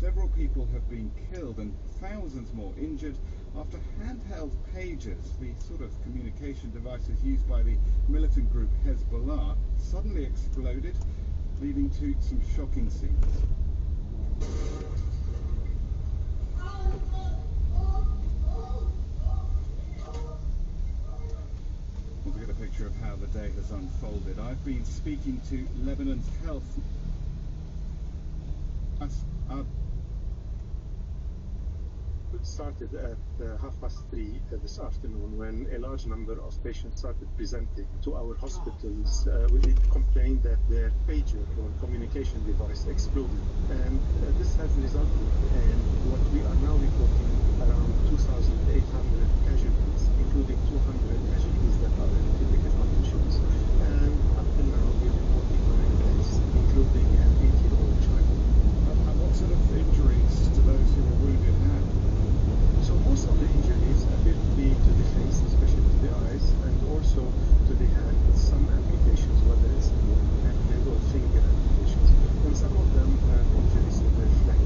Several people have been killed and thousands more injured after handheld pagers, the sort of communication devices used by the militant group Hezbollah, suddenly exploded, leading to some shocking scenes. Want to get a picture of how the day has unfolded. I've been speaking to Lebanon's health. It started at 3:30 this afternoon when a large number of patients started presenting to our hospitals with the complaint that their pager or communication device exploded. And this has resulted in what we are now reporting around 2,800 casualties, including 200 casualties that are in critical conditions. And up till now, we're reporting 9 deaths, including an 8-year-old child. And what sort of injuries to those who were wounded have? So most of the injuries appear to be to the face, especially to the eyes, and also to the hand, with some amputations, whether it's hand or finger amputations. And some of them have injuries to their flank.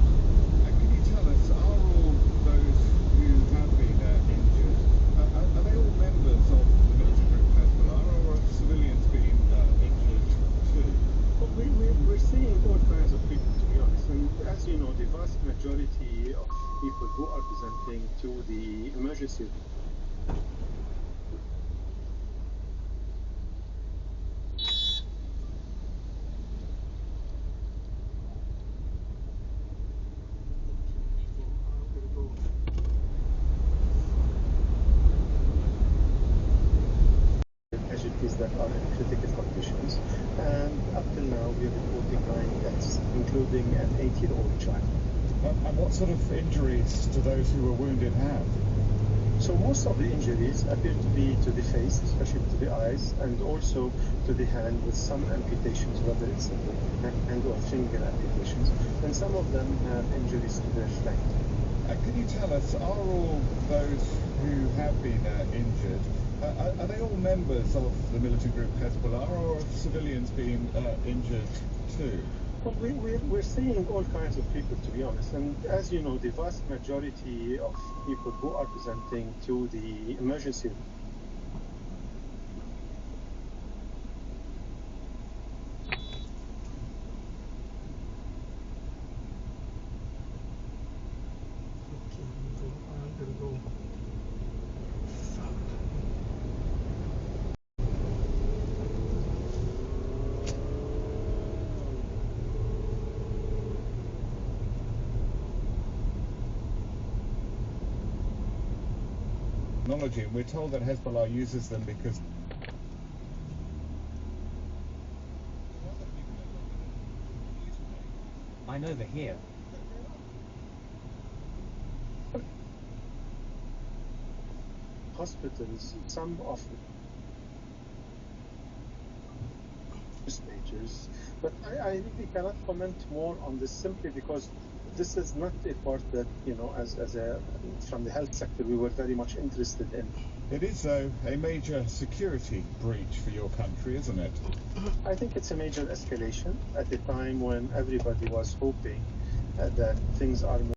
And can you tell us, are all those who have been injured, are they all members of the militant group Hezbollah, or are civilians being injured too? But we're seeing all kinds of people, to be honest. And as you know, the vast majority of people who are presenting to the emergency casualties that are in critical conditions. And up till now, we are reporting 9 deaths, including an 8-year-old child. And what sort of injuries do those who were wounded have? So most of the injuries appear to be to the face, especially to the eyes, and also to the hand, with some amputations, whether it's hand or finger amputations. And some of them have injuries to their flank. Can you tell us, are all those who have been injured, are they all members of the militant group Hezbollah, or are civilians being injured too? Well, we're seeing all kinds of people, to be honest. And as you know, the vast majority of people who are presenting to the emergency technology, and we're told that Hezbollah uses them because I know they're here. hospitals, some of pagers, but I really cannot comment more on this, simply because this is not a part that, you know, as from the health sector, we were very much interested in. it is, though, a major security breach for your country, isn't it? I think it's a major escalation at a time when everybody was hoping that things are more